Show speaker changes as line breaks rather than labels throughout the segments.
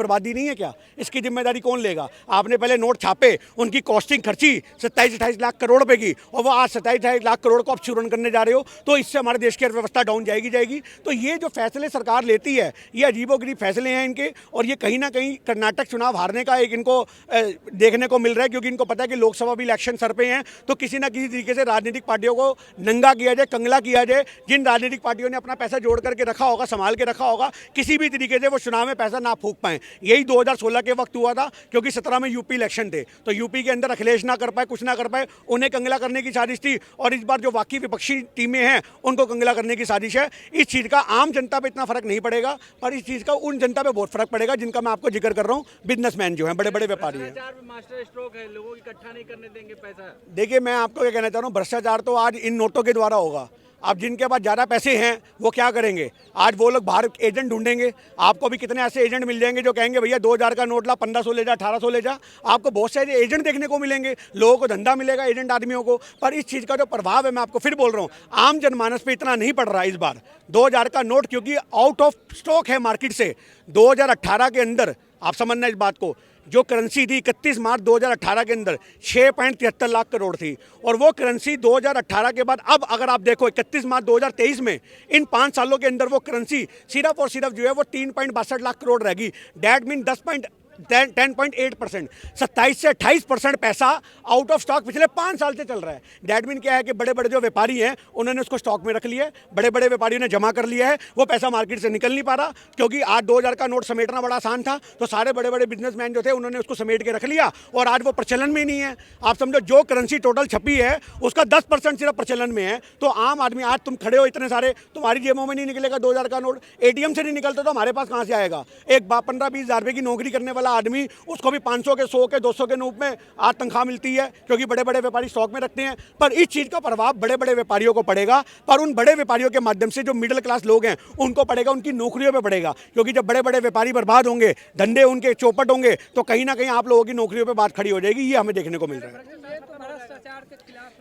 बर्बादी नहीं है क्या? इसकी जिम्मेदारी कौन लेगा? आपने पहले नोट छापे, उनकी कॉस्टिंग खर्ची 27-28 लाख करोड़ रुपए की, और वो आज 27-28 लाख करोड़ को आप चूर्ण करने जा रहे हो, तो इससे हमारे देश की अर्थव्यवस्था डाउन जाएगी। तो ये जो फैसले सरकार लेती है, ये अजीबोगरीब फैसले हैं इनके, और ये कहीं ना कहीं कर्नाटक चुनाव हारने का एक इनको देखने को मिल रहा है, क्योंकि इनको पता है कि लोकसभा भी इलेक्शन सर पे हैं, तो किसी ना किसी तरीके से राजनीतिक पार्टियों को नंगा किया जाए, कंगला किया जाए। जिन राजनीतिक पार्टियों ने अपना पैसा जोड़ करके रखा होगा, संभाल के रखा होगा, किसी भी तरीके से वो चुनाव में पैसा ना फूंक पाए। यही 2016 के वक्त हुआ था, क्योंकि 17 में यूपी इलेक्शन थे, तो यूपी के अंदर अखिलेश ना कर पाए, कुछ ना कर पाए, उन्हें कंगला करने की साजिश थी। और इस बार जो वाकई विपक्षी टीमें हैं, उनको कंगला करने की साजिश है। इस चीज़ का आम जनता पे इतना फर्क नहीं पड़ेगा, पर इस चीज़ का उन जनता पे बहुत फर्क पड़ेगा जिनका मैं आपको जिक्र कर रहा हूँ, बिजनेसमैन जो हैं, बड़े बड़े व्यापारी हैं।
मास्टर स्ट्रोक है, लोगों की इकट्ठा नहीं करने देंगे पैसा।
देखिए, मैं आपको क्या कहना चाह रहा हूँ, भ्रष्टाचार तो आज इन नोटों के द्वारा होगा। अब जिनके पास ज़्यादा पैसे हैं वो क्या करेंगे? आज वो लोग बाहर एजेंट ढूंढेंगे। आपको भी कितने ऐसे एजेंट मिल जाएंगे जो कहेंगे भैया 2000 का नोट ला, 1500 ले जा, 1800 ले जा। आपको बहुत सारे एजेंट देखने को मिलेंगे, लोगों को धंधा मिलेगा एजेंट आदमियों को। पर इस चीज़ का जो प्रभाव है, मैं आपको फिर बोल रहा हूँ, आम जनमानस पे इतना नहीं पड़ रहा है इस बार। 2000 का नोट क्योंकि आउट ऑफ स्टॉक है मार्केट से। 2018 के अंदर आप समझना इस बात को, जो करेंसी थी 31 मार्च 2018 के अंदर 6.73 लाख करोड़ थी, और वो करेंसी 2018 के बाद अब अगर आप देखो 31 मार्च 2023 में, इन 5 सालों के अंदर वो करेंसी सिर्फ और सिर्फ जो है वो 3.62 लाख करोड़ रहेगी। डैट मीन 10.8%, 27 से 28% पैसा आउट ऑफ स्टॉक पिछले 5 साल से चल रहा है। डैट मीन क्या है कि बड़े बड़े जो व्यापारी हैं उन्होंने उसको स्टॉक में रख लिया है, बड़े बड़े व्यापारियों ने जमा कर लिया है, वो पैसा मार्केट से निकल नहीं पा रहा, क्योंकि आज 2000 का नोट समेटना बड़ा आसान था, तो सारे बड़े बड़े बिजनेसमैन जो थे उन्होंने उसको समेट के रख लिया, और आज वो प्रचलन में नहीं है। आप समझो, जो करेंसी टोटल छपी है उसका 10% सिर्फ प्रचलन में है। तो आम आदमी, आज तुम खड़े हो इतने सारे, तुम्हारी जेबों में नहीं निकलेगा 2000 का नोट, एटीएम से नहीं निकलता तो हमारे पास कहाँ से आएगा? एक 15-20 हज़ार रुपये की नौकरी करने वाला आदमी, उसको भी 500 के 100 के 200 के रूप में आज तनख्वाह मिलती है, क्योंकि बड़े बड़े व्यापारी स्टॉक में रखते हैं। पर इस चीज़ का प्रभाव बड़े बड़े व्यापारियों को पड़ेगा, पर उन बड़े व्यापारियों के माध्यम से जो मिडिल क्लास लोग हैं उनको पड़ेगा, उनकी नौकरियों पे पड़ेगा। क्योंकि जब बड़े बड़े व्यापारी बर्बाद होंगे, धंधे उनके चौपट होंगे, तो कहीं ना कहीं आप लोगों की नौकरियों पर बात खड़ी हो जाएगी। ये हमें देखने को मिल रहा है।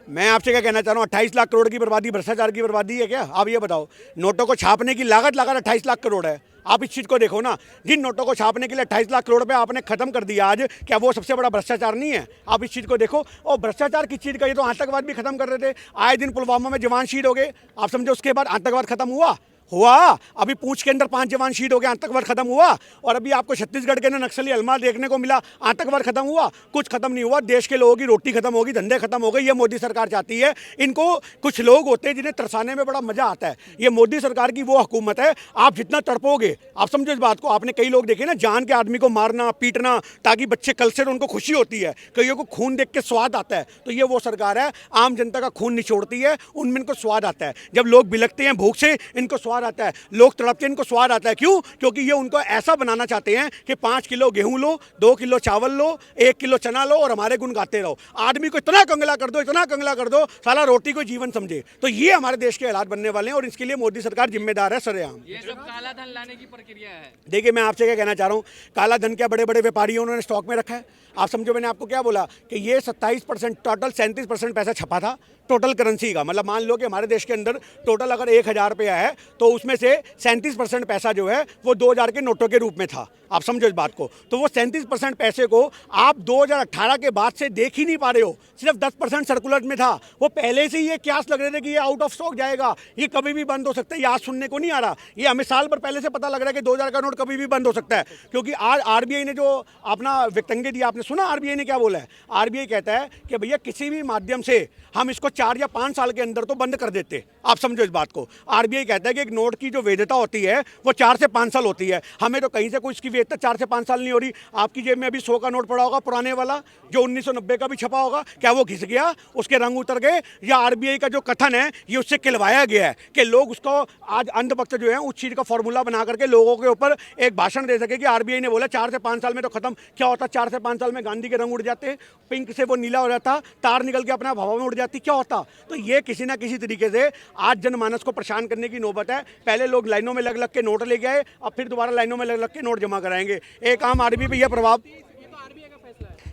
मैं आपसे क्या कहना चाह रहा हूँ, 28 लाख करोड़ की बर्बादी भ्रष्टाचार की बर्बादी है क्या? आप ये बताओ, नोटों को छापने की लागत 28 लाख करोड़ है। आप इस चीज़ को देखो ना, जिन नोटों को छापने के लिए 28 लाख करोड़ रुपए आपने खत्म कर दिया आज, क्या वो सबसे बड़ा भ्रष्टाचार नहीं है? आप इस चीज़ को देखो। और भ्रष्टाचार किस चीज़ का? ये तो आतंकवाद भी खत्म कर रहे थे। आए दिन पुलवामा में जवान शहीद हो गए, आप समझो, उसके बाद आतंकवाद खत्म हुआ? अभी पूंछ के अंदर 5 जवान शहीद हो गए, आतंकवाद खत्म हुआ? और अभी आपको छत्तीसगढ़ के अंदर नक्सली हल्ला देखने को मिला, आतंकवाद खत्म हुआ? कुछ खत्म नहीं हुआ। देश के लोगों की रोटी खत्म होगी, धंधे खत्म हो गए। ये मोदी सरकार चाहती है। इनको कुछ लोग होते हैं जिन्हें तरसाने में बड़ा मजा आता है। ये मोदी सरकार की वो हुकूमत है, आप जितना तड़पोगे, आप समझो इस बात को। आपने कई लोग देखे ना, जान के आदमी को मारना पीटना ताकि बच्चे कल से उनको खुशी होती है, कईयों को खून देख के स्वाद आता है। तो ये वो सरकार है, आम जनता का खून निचोड़ती है, उनमें इनको स्वाद आता है। जब लोग बिलखते हैं भूख से, इनको स्वाद आता है। लोग तड़पते हैं, इनको स्वाद आता है। क्यों? क्योंकि ये उनको ऐसा बनाना चाहते हैं कि 5 किलो गेहूं लो, 2 किलो चावल लो, 1 किलो चना लो और हमारे गुण गाते रहो। आदमी को इतना कंगला कर दो, इतना कंगला कर दो, साला रोटी को जीवन समझे। तो ये हमारे देश के हालात बनने वाले हैं, और इसके लिए मोदी सरकार जिम्मेदार है सरेआम।
ये सब काला धन लाने की प्रक्रिया है।
देखिए, मैं आपसे क्या कहना चाह रहा हूँ, काला धन क्या बड़े बड़े व्यापारियों उन्होंने स्टॉक में रखा है। आप समझो, मैंने आपको क्या बोला कि ये 27%, टोटल 37% पैसा छपा था टोटल करेंसी का। मतलब मान लो कि हमारे देश के अंदर टोटल अगर 1000 रुपया है, तो उसमें से 37% पैसा जो है वो 2000 के नोटों के रूप में था। आप समझो इस बात को। तो वो 37% पैसे को आप 2018 के बाद से देख ही नहीं पा रहे हो, सिर्फ 10% सर्कुलर में था। वो पहले से ये क्यास लग रहे थे कि ये आउट ऑफ स्टॉक जाएगा, ये कभी भी बंद हो सकता है। ये आज सुनने को नहीं आ रहा, ये हमें साल भर पहले से पता लग रहा है कि 2000 का नोट कभी भी बंद हो सकता है। क्योंकि आज आरबीआई ने जो अपना व्यक्तंगे दिया, आपने सुना आरबीआई ने क्या बोला है? आरबीआई कहता है कि भैया किसी भी माध्यम से हम इसको 4 या 5 साल के अंदर तो बंद कर देते। आप समझो इस बात को। आरबीआई कहता है कि एक नोट की जो वैधता होती है वो 4 से 5 साल होती है। हमें तो कहीं से कोई इसकी वैधता 4 से 5 साल नहीं हो रही। आपकी जेब में अभी 100 का नोट पड़ा होगा, पुराने वाला जो 1990 का भी छपा होगा, क्या वो घिस गया, उसके रंग उतर गए, या आरबीआई का जो कथन है ये उससे खिलवाया गया है कि लोग उसको आज अंधभक्त जो है उस चीज़ का फॉर्मूला बना करके लोगों के ऊपर एक भाषण दे सके कि आरबीआई ने बोला 4 से 5 साल में तो खत्म। क्या होता? 4 से 5 साल में गांधी के रंग उड़ जाते, पिंक से वो नीला हो जाता, तार निकल के अपना हवा में उड़ जाती, क्या होता? तो ये किसी ना किसी तरीके से आज जनमानस को परेशान करने की नौबत है। पहले लोग लाइनों में लग लग के नोट लेके आए, अब फिर दोबारा लाइनों में लग लग के नोट जमा कराएंगे। एक आम आदमी पे यह प्रभाव,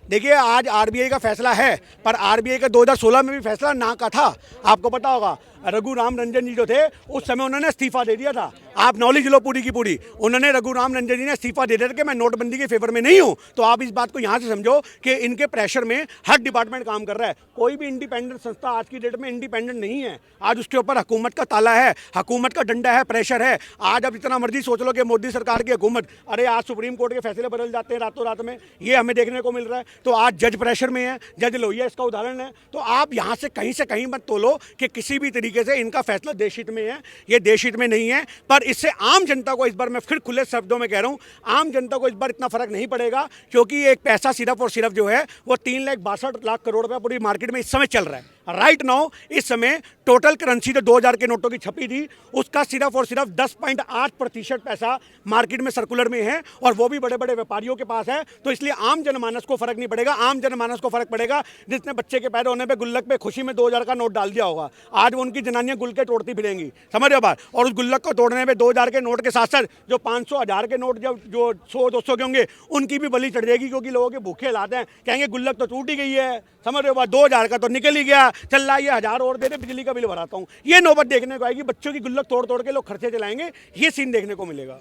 देखिए आज आरबीआई का फैसला है, पर आरबीआई का 2016 में भी फैसला ना का था। आपको पता होगा रघुराम रंजन जी जो थे उस समय उन्होंने इस्तीफा दे दिया था। आप नॉलेज लो पूरी की पूरी। उन्होंने रघुराम रंजन जी ने इस्तीफा दे दिया था कि मैं नोटबंदी के फेवर में नहीं हूं। तो आप इस बात को यहां से समझो कि इनके प्रेशर में हर डिपार्टमेंट काम कर रहा है। कोई भी इंडिपेंडेंट संस्था आज की डेट में इंडिपेंडेंट नहीं है। आज उसके ऊपर हुकूमत का ताला है, हुकूमत का डंडा है, प्रेशर है। आज अब इतना मर्जी सोच लो कि मोदी सरकार की हुकूमत, अरे आज सुप्रीम कोर्ट के फैसले बदल जाते हैं रातों रात में, ये हमें देखने को मिल रहा है। तो आज जज प्रेशर में है, जज लोहिया इसका उदाहरण है। तो आप यहाँ से कहीं मत तोलो कि किसी भी तरीके से इनका फैसला देश हित में है, ये देश हित में नहीं है। पर इससे आम जनता को इस बार मैं फिर खुले शब्दों में कह रहा हूँ, आम जनता को इस बार इतना फर्क नहीं पड़ेगा, क्योंकि एक पैसा सिर्फ और सिर्फ जो है वो 3,62,00,000 करोड़ रुपया पूरी मार्केट में इस समय चल रहा है। राइट नाउ इस समय टोटल करेंसी जो 2000 के नोटों की छपी थी उसका सिर्फ और सिर्फ 10.8% पैसा मार्केट में सर्कुलर में है, और वो भी बड़े बड़े व्यापारियों के पास है। तो इसलिए आम जनमानस को फर्क नहीं पड़ेगा। आम जनमानस को फर्क पड़ेगा जिसने बच्चे के पैदा होने पे गुल्लक पे खुशी में 2000 का नोट डाल दिया होगा। आज वो उनकी जनानियां गुल्लके तोड़ती फिरेंगी, समझ रहे हो बात। और उस गुल्लक को तोड़ने में 2000 के नोट के साथ साथ जो 500 1000 के नोट जो 100-200 के होंगे उनकी भी बलि चढ़ जाएगी, क्योंकि लोगों के भूखे लाते हैं, कहेंगे गुल्लक तो टूट ही गई है, समझ रहे हो बात। 2000 का तो निकल ही गया, चल रहा है ये 1000 और दे दे, बिजली का बिल भराता हूँ। ये नौबत देखने को आएगी, बच्चों की गुल्लक तोड़ तोड़ के लोग खर्चे चलाएंगे, ये सीन देखने को मिलेगा।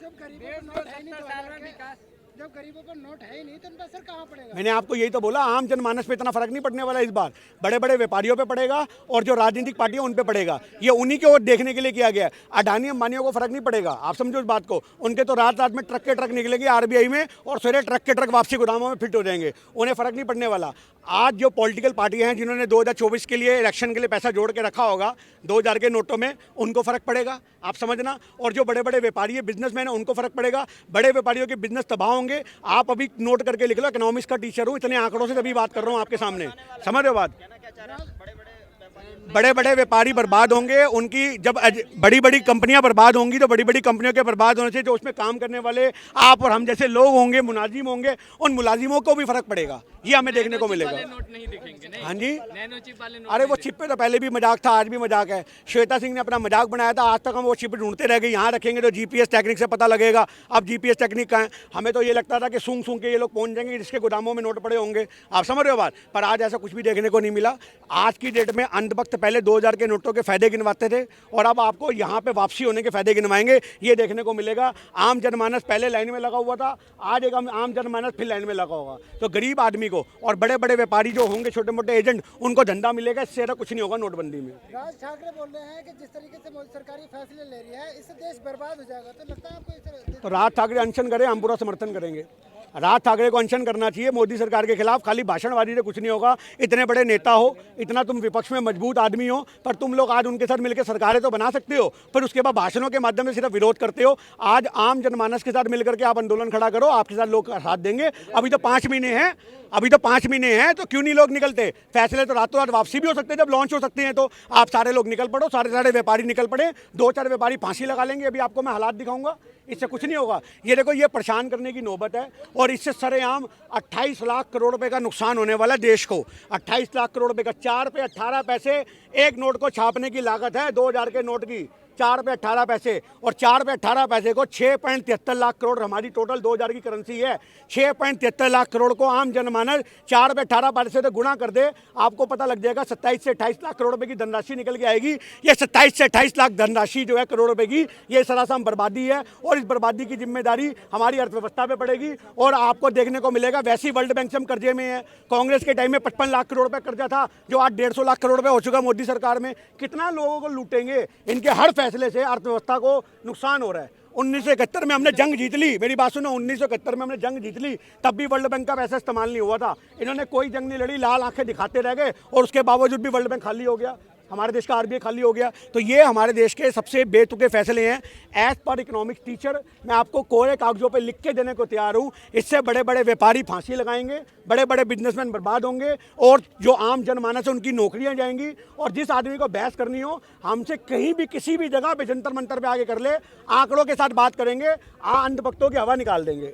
जब गरीबों पर नोट है ही नहीं तो उन पर असर कहाँ पड़ेगा?
मैंने आपको यही तो बोला, आम जनमानस पे इतना फर्क नहीं पड़ने वाला इस बार। बड़े बड़े व्यापारियों पे पड़ेगा और जो राजनीतिक पार्टियां उन पे पड़ेगा। ये उन्हीं के ओर देखने के लिए किया गया है। अडानी अंबानियों को फर्क नहीं पड़ेगा, आप समझो इस बात को। उनके तो रात रात में ट्रक के ट्रक निकलेंगे आरबीआई में, और सवेरे ट्रक के ट्रक वापसी गोदामों में फिट हो जाएंगे, उन्हें फर्क नहीं पड़ने वाला। आज जो पॉलिटिकल पार्टियां हैं जिन्होंने 2024 के लिए इलेक्शन के लिए पैसा जोड़ के रखा होगा 2000 के नोटों में, उनको फर्क पड़ेगा, आप समझना। और जो बड़े बड़े व्यापारी बिजनेसमैन हैं उनको फर्क पड़ेगा। बड़े व्यापारियों के बिजनेस तबाह होंगे। आप अभी नोट करके लिख लो, इकोनॉमिक्स का टीचर हूँ, इतने आंकड़ों से तभी बात कर रहा हूँ आपके सामने, समझ रहे हो बात। बड़े बड़े व्यापारी बर्बाद होंगे, उनकी जब बड़ी बड़ी कंपनियां बर्बाद होंगी तो बड़ी बड़ी कंपनियों के बर्बाद होने से जो उसमें काम करने वाले आप और हम जैसे लोग होंगे, मुलाजिम होंगे, उन मुलाजिमों को भी फर्क पड़ेगा। ये हमें देखने को मिलेगा।
नोट नहीं दिखेंगे, नहीं?
हाँ जी,
नैनो चिप वाले नोट
अरे वो चिप पे तो पहले भी मजाक था, आज भी मजाक है। श्वेता सिंह ने अपना मजाक बनाया था, आज तक हम वो चिप ढूंढते रह गए। यहाँ रखेंगे तो जीपीएस टेक्निक से पता लगेगा। अब जीपीएस टेक्निक का है, हमें तो ये लगता था कि सूंघ सूंघ के ये लोग पहुंच जाएंगे जिसके गोदामों में नोट पड़े होंगे, आप समझ रहे हो बात। पर आज ऐसा कुछ भी देखने को नहीं मिला। आज की डेट में अंत वक्त पहले 2000 के नोटों के फायदे गिनवाते थे, और अब आपको यहाँ पे वापसी होने के फायदे गिनवाएंगे, ये देखने को मिलेगा। आम जनमानस पहले लाइन में लगा हुआ था, आज एक आम जनमानस फिर लाइन में लगा होगा। तो गरीब आदमी को और बड़े बड़े व्यापारी जो होंगे, छोटे मोटे एजेंट, उनको धंधा मिलेगा। इससे ज़्यादा कुछ नहीं होगा नोटबंदी में।
राज ठाकरे बोल रहे हैं कि जिस तरीके से मोदी सरकार ये फैसले ले रही है इससे देश बर्बाद हो जाएगा, तो लगता है आपको?
तो राज ठाकरे अनशन करें, हम पूरा समर्थन करेंगे। राज ठाकरे को अनशन करना चाहिए मोदी सरकार के खिलाफ। खाली भाषणबाजी से कुछ नहीं होगा। इतने बड़े नेता हो, इतना तुम विपक्ष में मजबूत आदमी हो, पर तुम लोग आज उनके साथ मिलकर सरकारें तो बना सकते हो, फिर उसके बाद भाषणों के माध्यम से सिर्फ विरोध करते हो। आज आम जनमानस के साथ मिलकर के आप आंदोलन खड़ा करो, आपके साथ लोग साथ देंगे। अभी तो 5 महीने हैं, तो क्यों नहीं लोग निकलते? फैसले तो रातों रात वापसी भी हो सकते हैं, जब लॉन्च हो सकते हैं तो आप सारे लोग निकल पड़ो, सारे व्यापारी निकल पड़े। 2-4 व्यापारी फांसी लगा लेंगे, अभी आपको मैं हालात दिखाऊंगा, इससे कुछ नहीं होगा। ये देखो, ये परेशान करने की नौबत है, और इससे सरेआम 28 लाख करोड़ रुपए का नुकसान होने वाला देश को। 28 लाख करोड़ रुपए का, 4 पे 18 पैसे एक नोट को छापने की लागत है 2000 के नोट की। 4 पे 18 पैसे, और 4 पे 18 पैसे को 6.73 लाख करोड़ हमारी टोटल 2000 की करेंसी है। 6.73 लाख करोड़ को आम जनमानस 4 पे 18 पैसे से गुणा कर दे, आपको पता लग जाएगा 27 से 28 लाख करोड़ रुपए की धनराशि निकल के आएगी। ये 27 से 28 लाख धनराशि जो है करोड़ रुपए की, ये सरासर बर्बादी है, और इस बर्बादी की जिम्मेदारी हमारी अर्थव्यवस्था पे पड़ेगी। और आपको देखने को मिलेगा, वैसे ही वर्ल्ड बैंक से हम कर्जे में है। कांग्रेस के टाइम में 55 लाख करोड़ रुपए कर्जा था, जो आज 150 लाख करोड़ रुपए हो चुका मोदी सरकार में। कितना लोगों को लूटेंगे? इनके हर फैसले से अर्थव्यवस्था को नुकसान हो रहा है। 1971 में हमने जंग जीत ली, मेरी बात सुनो, 1971 में हमने जंग जीत ली, तब भी वर्ल्ड बैंक का पैसा इस्तेमाल नहीं हुआ था। इन्होंने कोई जंग नहीं लड़ी, लाल आंखें दिखाते रह गए, और उसके बावजूद भी वर्ल्ड बैंक खाली हो गया, हमारे देश का आरबीआई खाली हो गया। तो ये हमारे देश के सबसे बेतुके फैसले हैं। एज पर इकोनॉमिक्स टीचर मैं आपको कोरे कागजों पे लिख के देने को तैयार हूँ। इससे बड़े बड़े व्यापारी फांसी लगाएंगे, बड़े बड़े बिजनेसमैन बर्बाद होंगे, और जो आम जनमानस है उनकी नौकरियां जाएंगी। और जिस आदमी को बहस करनी हो, हमसे कहीं भी किसी भी जगह पे जंतर मंतर पे आगे कर ले, आंकड़ों के साथ बात करेंगे, अंधभक्तों की हवा निकाल देंगे।